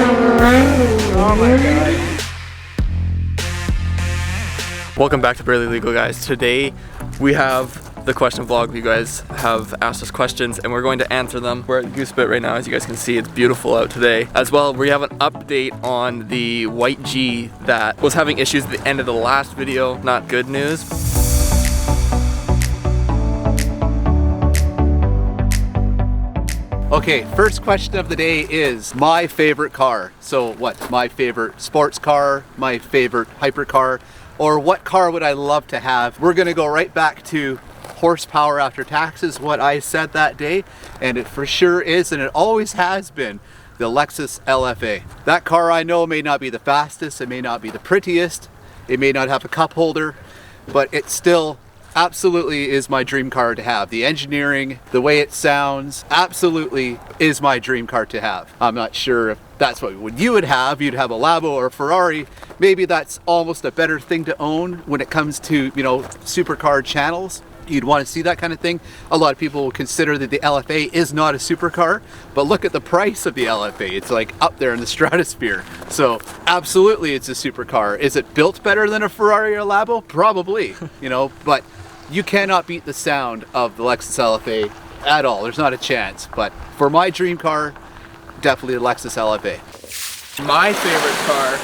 Oh my god. Welcome back to Barely Legal, guys. Today we have the question vlog. You guys have asked us questions and we're going to answer them. We're at Goosebit right now, as you guys can see. It's beautiful out today. As well, we have an update on the white G that was having issues at the end of the last video. Not good news. Okay, first question of the day is my favorite car. So what, my favorite sports car, my favorite hypercar, or what car would I love to have? We're gonna go right back to horsepower after taxes, what I said that day, and it for sure is, and it always has been, the Lexus LFA. That car I know may not be the fastest, it may not be the prettiest, it may not have a cup holder, but it still absolutely is my dream car to have. The engineering, the way it sounds, absolutely is my dream car to have. I'm not sure if that's what you would have. You'd have a Lambo or a Ferrari. Maybe that's almost a better thing to own when it comes to, you know, supercar channels. You'd want to see that kind of thing. A lot of people will consider that the LFA is not a supercar, but look at the price of the LFA. It's like up there in the stratosphere. So absolutely it's a supercar. Is it built better than a Ferrari or a Lambo? Probably, you know, but you cannot beat the sound of the Lexus LFA at all. There's not a chance. But for my dream car, definitely the Lexus LFA. My favorite car,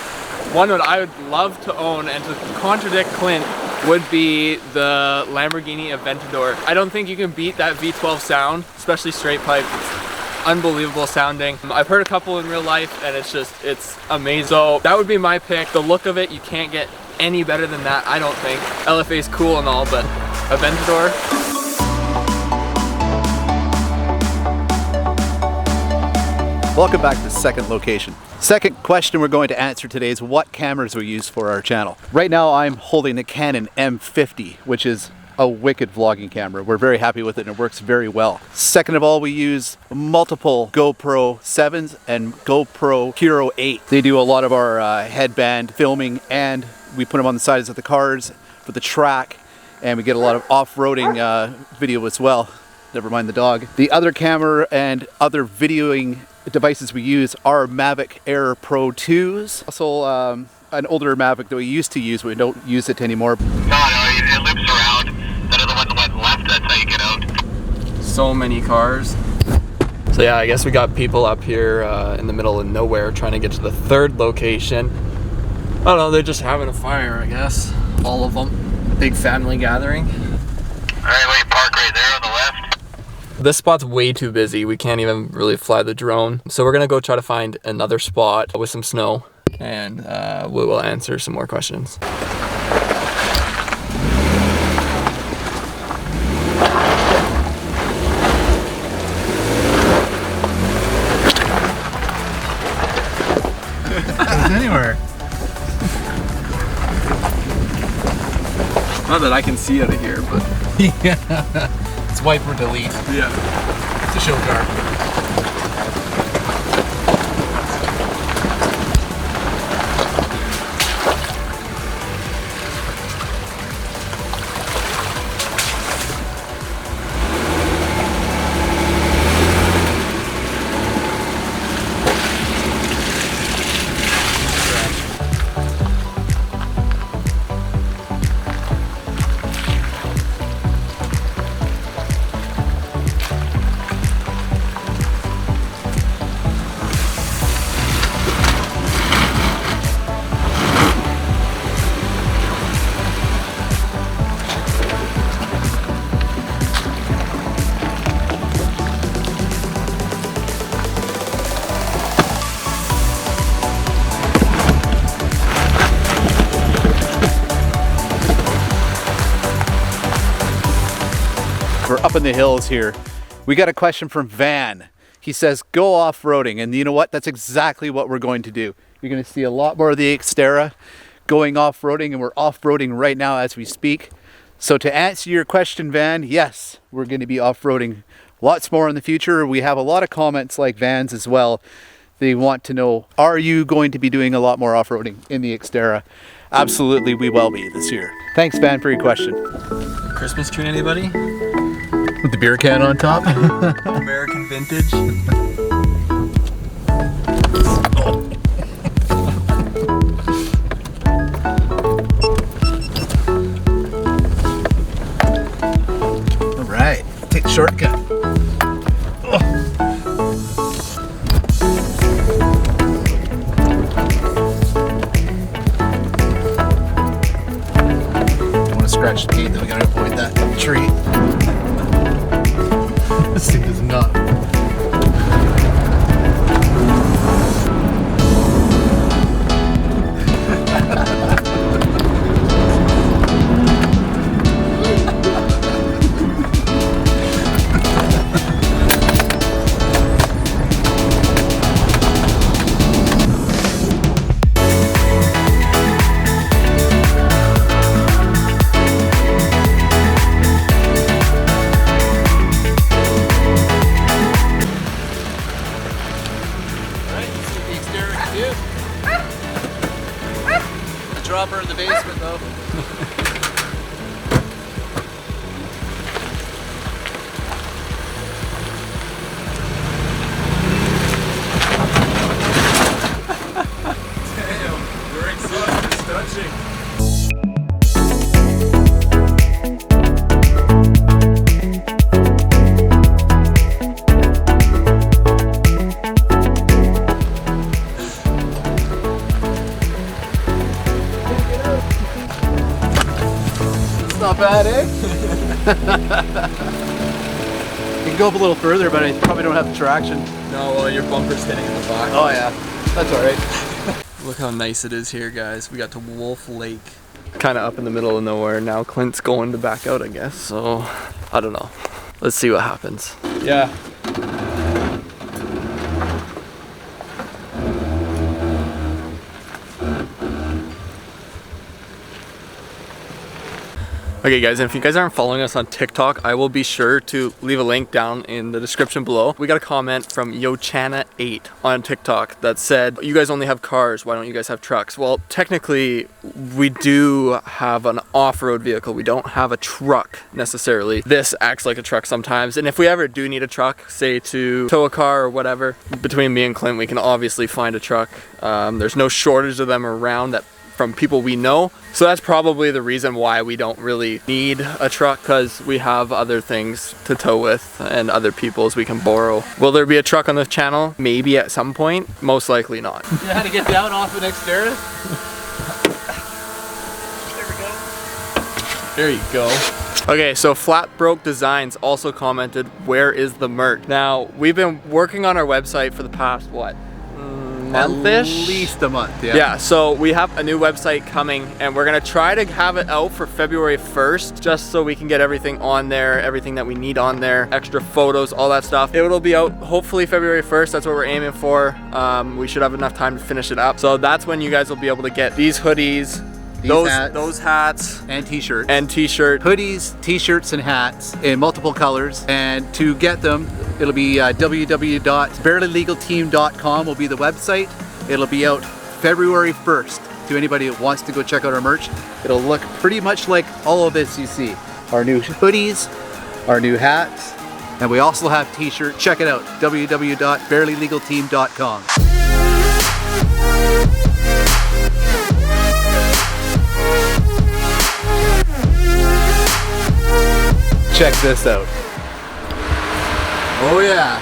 one that I would love to own, and to contradict Clint, would be the Lamborghini Aventador. I don't think you can beat that V12 sound, especially straight pipe. It's unbelievable sounding. I've heard a couple in real life and it's amazing. So that would be my pick. The look of it, you can't get any better than that, I don't think. LFA is cool and all, but Aventador. Welcome back to the second location. Second question we're going to answer today is what cameras we use for our channel. Right now I'm holding the Canon M50, which is a wicked vlogging camera. We're very happy with it and it works very well. Second of all, we use multiple GoPro 7s and GoPro Hero 8. They do a lot of our headband filming, and we put them on the sides of the cars for the track, and we get a lot of off-roading video as well. Never mind the dog. The other camera and other videoing devices we use are Mavic Air Pro 2s. Also an older Mavic that we used to use, we don't use it anymore. No, it loops around. That other one went left, that's how you get out. So many cars. So yeah, I guess we got people up here in the middle of nowhere trying to get to the third location. I don't know, they're just having a fire, I guess. All of them. Big family gathering. Alright, well, you park right there on the left. This spot's way too busy. We can't even really fly the drone. So we're gonna go try to find another spot with some snow, and we will answer some more questions. Anywhere. Not that I can see out of here, but Yeah. It's wipe or delete. yeah. It's a show car. We're up in the hills here. We got a question from Van. He says, go off-roading. And you know what? That's exactly what we're going to do. You're going to see a lot more of the Xterra going off-roading, and we're off-roading right now as we speak. So to answer your question, Van, yes, we're going to be off-roading lots more in the future. We have a lot of comments like Van's as well. They want to know, are you going to be doing a lot more off-roading in the Xterra? Absolutely, we will be this year. Thanks, Van, for your question. Christmas tree, anybody? With the beer can on top? American vintage. Oh. scratch the paint, then we gotta avoid that tree. This thing does not. Dropper in the basement though. Damn, your exhaust is touching. Not bad, eh? You can go up a little further, but I probably don't have the traction. No, well, your bumper's hitting in the back. Oh yeah, that's all right. Look how nice it is here, guys. We got to Wolf Lake. Kind of up in the middle of nowhere. Now Clint's going to back out, I guess. So, I don't know. Let's see what happens. Yeah. Okay guys, and if you guys aren't following us on TikTok, I will be sure to leave a link down in the description below. We got a comment from Yochana8 on TikTok that said, you guys only have cars, why don't you guys have trucks? Well, technically, we do have an off-road vehicle. We don't have a truck necessarily. This acts like a truck sometimes, and if we ever do need a truck, say to tow a car or whatever, between me and Clint, we can obviously find a truck. There's no shortage of them around that from people we know. So that's probably the reason why we don't really need a truck, because we have other things to tow with and other people's we can borrow. Will there be a truck on the channel? Maybe at some point. Most likely not. You know how to get down off the Xterra? There you go. Okay, so Flat Broke Designs also commented, where is the merch? Now, we've been working on our website for the past, what? Month-ish? At least a month, yeah. Yeah, so we have a new website coming and we're gonna try to have it out for February 1st, just so we can get everything on there, everything that we need on there, extra photos, all that stuff. It will be out hopefully February 1st, that's what we're aiming for. We should have enough time to finish it up. So that's when you guys will be able to get these hoodies, those hats and t-shirts. Hoodies, t-shirts, and hats in multiple colors. And to get them, it'll be www.barelylegalteam.com will be the website. It'll be out February 1st. To anybody that wants to go check out our merch, it'll look pretty much like all of this you see. Our new hoodies, our new hats, and we also have t-shirts. Check it out, www.barelylegalteam.com. Check this out. Oh yeah.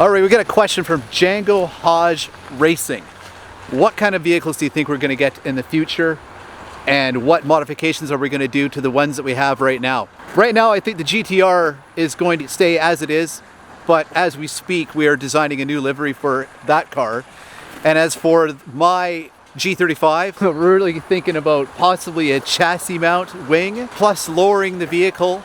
All right, we got a question from Django Hodge Racing. What kind of vehicles do you think we're going to get in the future? And what modifications are we going to do to the ones that we have right now? Right now, I think the GTR is going to stay as it is, but as we speak, we are designing a new livery for that car. And as for my G35, we're really thinking about possibly a chassis mount wing, plus lowering the vehicle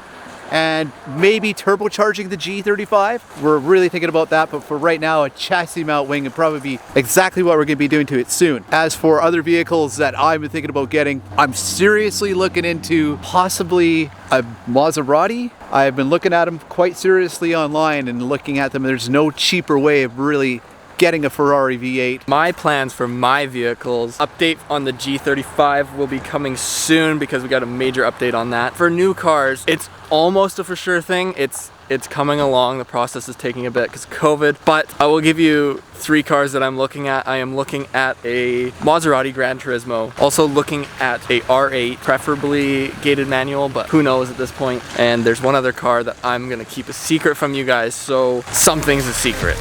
and maybe turbocharging the G35. We're really thinking about that, but for right now, a chassis mount wing would probably be exactly what we're going to be doing to it soon. As for other vehicles that I've been thinking about getting, I'm seriously looking into possibly a Maserati. I've been looking at them quite seriously online and looking at them. There's no cheaper way of really getting a Ferrari V8. My plans for my vehicles, update on the G35 will be coming soon because we got a major update on that. For new cars, it's almost a for sure thing. It's coming along. The process is taking a bit because COVID, but I will give you 3 cars that I'm looking at. I am looking at a Maserati Gran Turismo, also looking at a R8, preferably gated manual, but who knows at this point. And there's one other car that I'm gonna keep a secret from you guys, so something's a secret.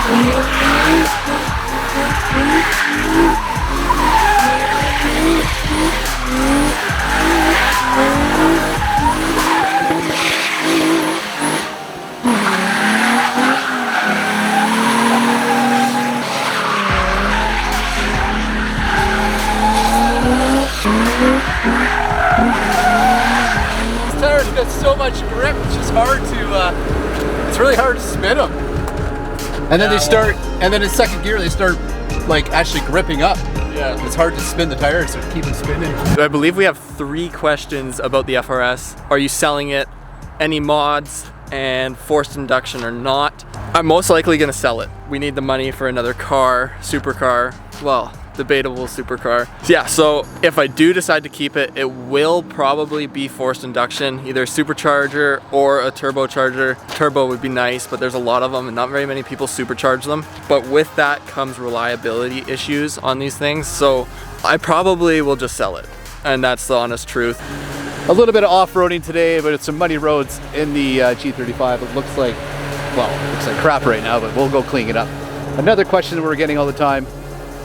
These tires got so much grip, it's just hard to, it's really hard to spin them. And then they start, and then in second gear they start like actually gripping up. Yeah. It's hard to spin the tires, so keep them spinning. I believe we have 3 questions about the FRS. Are you selling it? Any mods? And forced induction or not? I'm most likely gonna sell it. We need the money for another car, supercar. Well, debatable supercar. Yeah, so if I do decide to keep it, it will probably be forced induction, either a supercharger or a turbocharger. Turbo would be nice, but there's a lot of them and not very many people supercharge them. But with that comes reliability issues on these things, so I probably will just sell it. And that's the honest truth. A little bit of off-roading today, but it's some muddy roads in the G35. It looks like, well, it looks like crap right now, but we'll go clean it up. Another question we're getting all the time.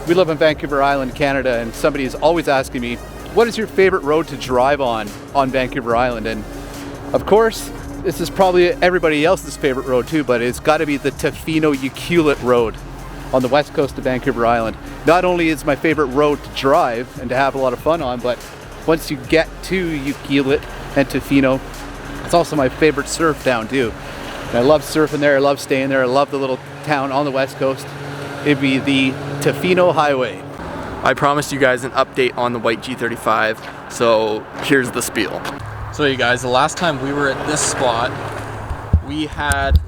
We live in Vancouver Island, Canada, and somebody is always asking me, what is your favorite road to drive on Vancouver Island? And of course, this is probably everybody else's favorite road too, but it's got to be the Tofino-Ucluelet Road on the west coast of Vancouver Island. Not only is my favorite road to drive and to have a lot of fun on, but once you get to Ucluelet and Tofino, it's also my favorite surf town too. And I love surfing there, I love staying there, I love the little town on the west coast. It'd be the Tofino Highway. I promised you guys an update on the white G35, so here's the spiel. So you guys, the last time we were at this spot, we had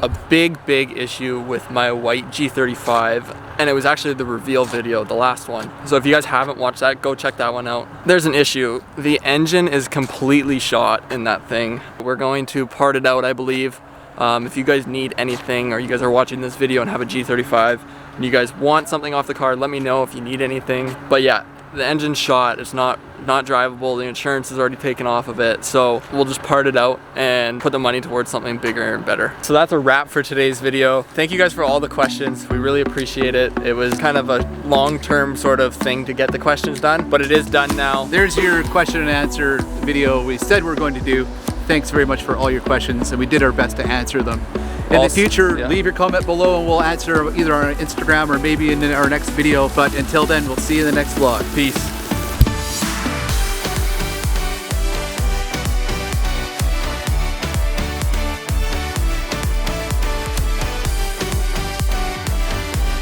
a big issue with my white G35, and it was actually the reveal video, the last one. So if you guys haven't watched that, go check that one out. There's an issue. The engine is completely shot in that thing. We're going to part it out, I believe. If you guys need anything, or you guys are watching this video and have a G35 and you guys want something off the car, let me know if you need anything. But yeah, the engine's shot, it's not drivable, the insurance is already taken off of it, so we'll just part it out and put the money towards something bigger and better. So that's a wrap for today's video. Thank you guys for all the questions, we really appreciate it. It was kind of a long-term sort of thing to get the questions done, but it is done now. There's your question and answer video we said we're going to do. Thanks very much for all your questions, and we did our best to answer them. In the future, leave your comment below and we'll answer either on Instagram or maybe in our next video. But until then, we'll see you in the next vlog. Peace.